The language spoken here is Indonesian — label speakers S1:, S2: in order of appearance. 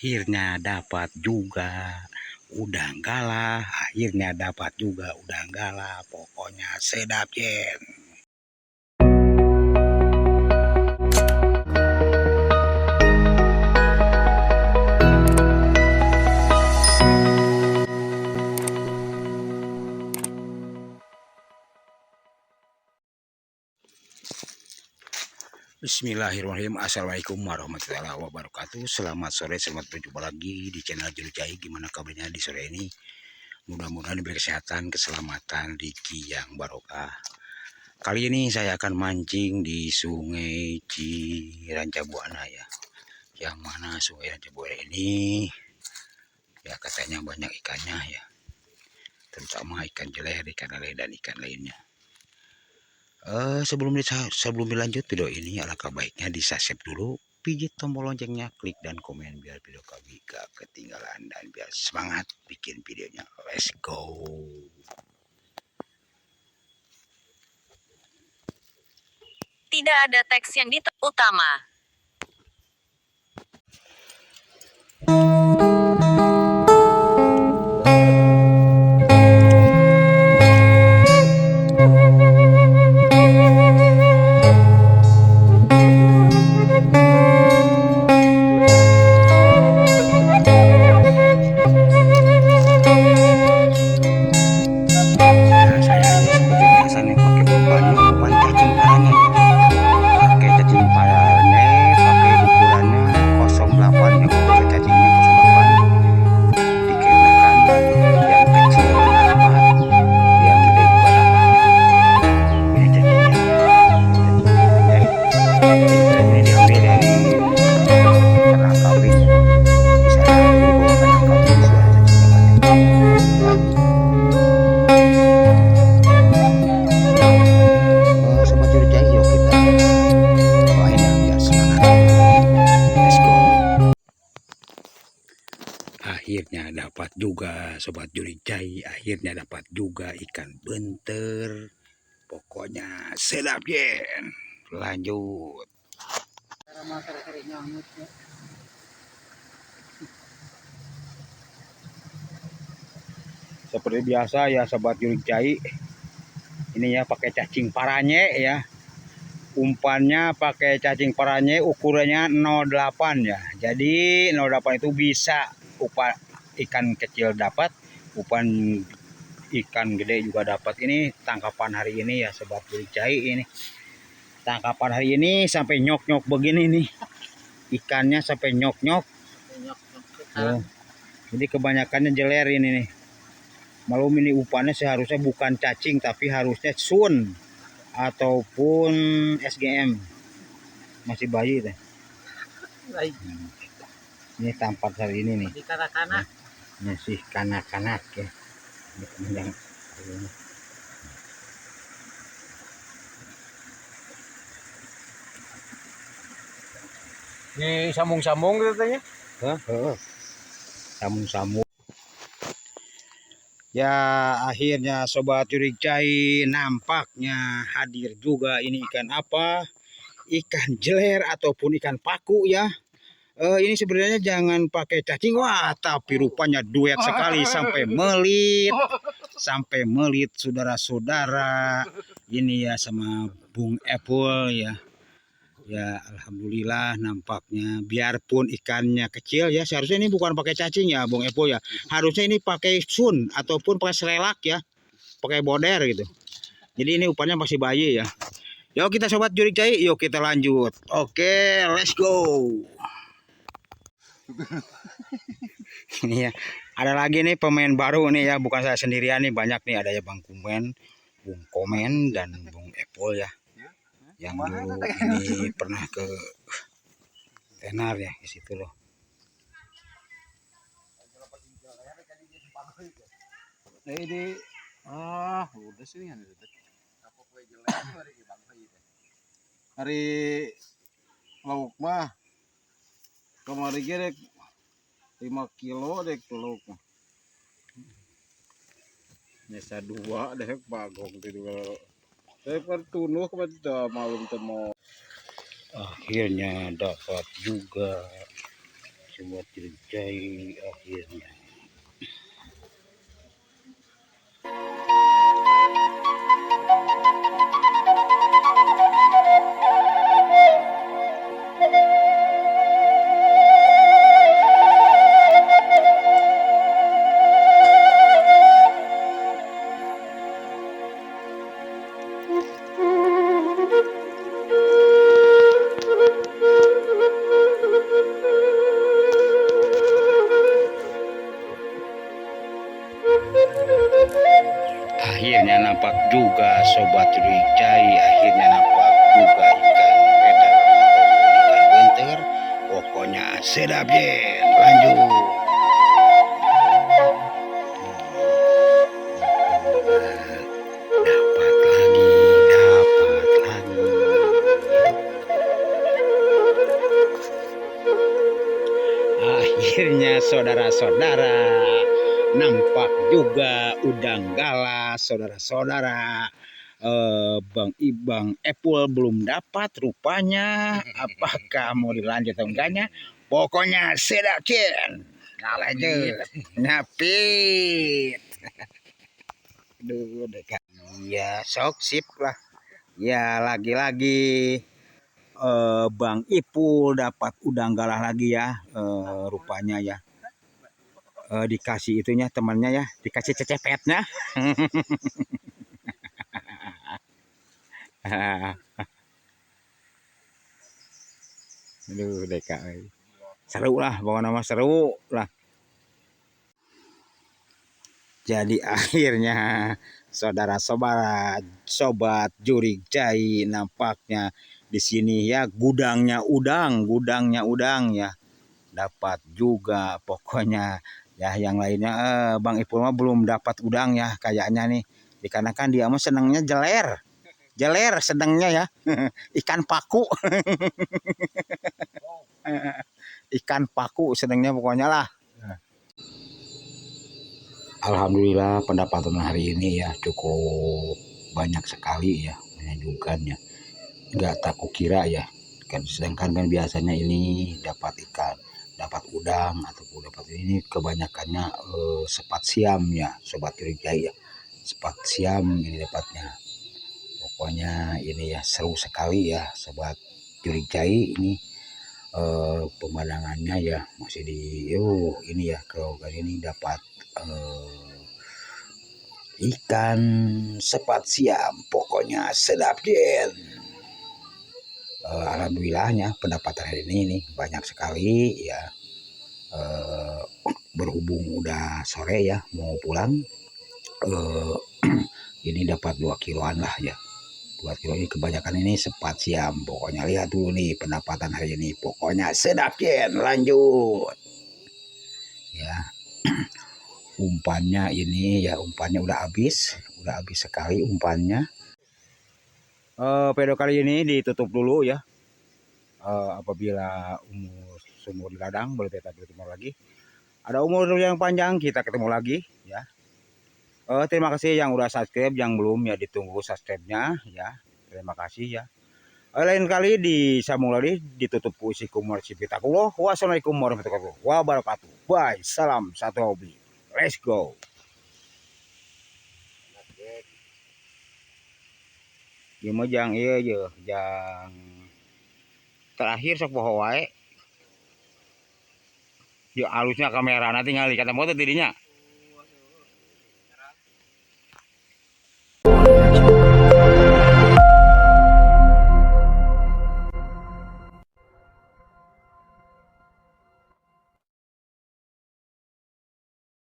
S1: akhirnya dapat juga udang galah, akhirnya dapat juga udang galah, pokoknya sedap Jen. Bismillahirrahmanirrahim. Assalamualaikum warahmatullahi wabarakatuh. Selamat sore, selamat berjumpa lagi di channel Juru Cai. Gimana kabarnya di sore ini? Mudah-mudahan diberi kesehatan, keselamatan, rezeki yang barokah. Kali ini saya akan mancing di Sungai Cirancabuana ya. Yang mana Sungai Cirancabuana ini ya katanya banyak ikannya ya. Terutama ikan jeler, ikan lele dan ikan lainnya. Sebelum dilanjut video ini, alangkah baiknya di subscribe dulu, pijit tombol loncengnya, klik dan komen biar video kami gak ketinggalan dan biar semangat bikin videonya. Let's go.
S2: Tidak ada teks yang utama.
S1: Akhirnya dapat juga Sobat Juru Cai, akhirnya dapat juga ikan benter. Pokoknya sedap Jen. Lanjut. Seperti biasa ya Sobat Juru Cai, ini ya pakai cacing paranye ya. Umpannya pakai cacing paranye, ukurannya 08 ya. Jadi 08 itu bisa umpan ikan kecil dapat, umpan ikan gede juga dapat. Ini tangkapan hari ini ya Sobat Juru Cai, ini tangkapan hari ini sampai nyok-nyok begini nih. Ikannya sampai nyok-nyok. Oh, jadi kebanyakannya jeler ini nih. Malum ini umpannya seharusnya bukan cacing tapi harusnya sun ataupun SGM. Masih bayi deh. Ini tampak hari ini nih. Kanak-kanak. Ini sih kanak-kanak ya.
S3: Ini sambung-sambung katanya.
S1: Sambung-sambung. Ya akhirnya Sobat Juru Cai, nampaknya hadir juga ini ikan apa? Ikan jeler ataupun ikan paku ya. Ini sebenarnya jangan pakai cacing, wah tapi rupanya duet sekali sampai melit saudara-saudara. Ini ya sama Bung Epul ya. Ya alhamdulillah nampaknya, biarpun ikannya kecil ya, seharusnya ini bukan pakai cacing ya Bung Epul ya. Harusnya ini pakai sun ataupun pakai selelak ya. Pakai boder gitu. Jadi ini umpannya masih bayi ya. Yuk kita Sobat Juru Cai, yuk kita lanjut. Oke, let's go. Ini ya, ada lagi nih pemain baru nih ya, bukan saya sendirian nih, banyak nih, ada ya Bang Kumen, Bung Komen dan Bung Epul ya. Yang dulu ini pernah ke tenar ya di situ loh.
S3: Ini udah sih kan hari lauk mah kemarin gerek 5 kilo dek lauk mah. Nyesa 2 deh bagong itu kalau saya pertunuh kepada malam temu.
S1: Akhirnya dapat juga Sobat Jurig Jai akhirnya. Akhirnya nampak juga Sobat Jurig Jai, akhirnya nampak juga ikan wedar ataupun ikan benter. Pokoknya sedap Jen, lanjut. Dapat lagi, dapat lagi. Akhirnya saudara-saudara, nampak juga udang galas saudara-saudara. Bang Ibang Epul belum dapat rupanya. Apakah mau dilanjut atau enggaknya? Pokoknya sedap Cen. Nah, lanjut. Nyapit. Aduh, dekat. Ya, sok sip lah. Ya, lagi-lagi Bang Ipul dapat udang galah lagi ya. Rupanya ya. Dikasih itunya temannya ya, dikasih cecepetnya. Aduh, deka. Seru lah, pokoknya nama seru lah. Jadi akhirnya saudara-saudara, Sobat Jurig Jai, nampaknya di sini ya gudangnya udang ya. Dapat juga pokoknya ya, yang lainnya Bang Ipul mah belum dapat udang ya kayaknya nih. Dikarenakan dia mah senangnya jeler. Jeler sedangnya ya. Ikan paku. Ikan paku sedangnya pokoknya lah. Alhamdulillah pendapatan hari ini ya cukup banyak sekali ya, menyejukkannya. Nggak tak kukira ya. Kan sedangkan kan biasanya ini dapat ikan, dapat udang ataupun dapat ini kebanyakannya sepat siam ya, Sobat Jurig Jai ya. Sepat siam ini dapatnya. Pokoknya ini ya seru sekali ya Sobat Jurig Jai ini. Pemandangannya ya masih di ini ya, kalau kali ini dapat ikan sepat siam, pokoknya sedap Den. Alhamdulillahnya pendapatan hari ini nih banyak sekali ya. Berhubung udah sore ya mau pulang, ini dapat 2 kiloan lah ya. 2 kilo ini kebanyakan ini sepat siam. Pokoknya lihat dulu nih pendapatan hari ini. Pokoknya sedap Jen, lanjut. Ya. Umpannya ini ya, umpannya udah habis sekali umpannya. Video kali ini ditutup dulu ya. Apabila sumur di ladang boleh tetap ketemu lagi. Ada umur yang panjang kita ketemu lagi ya. Terima kasih yang udah subscribe, yang belum ya ditunggu subscribe-nya ya. Terima kasih ya. Lain kali disambung lagi, ditutup puisi kumur cipitakullah. Wassalamualaikum warahmatullahi wabarakatuh. Bye, salam satu hobi. Let's go. Gimana jang iya je, jang terakhir sok poho wae. Yo alusnya kamera nanti ngali kata motor dirinya.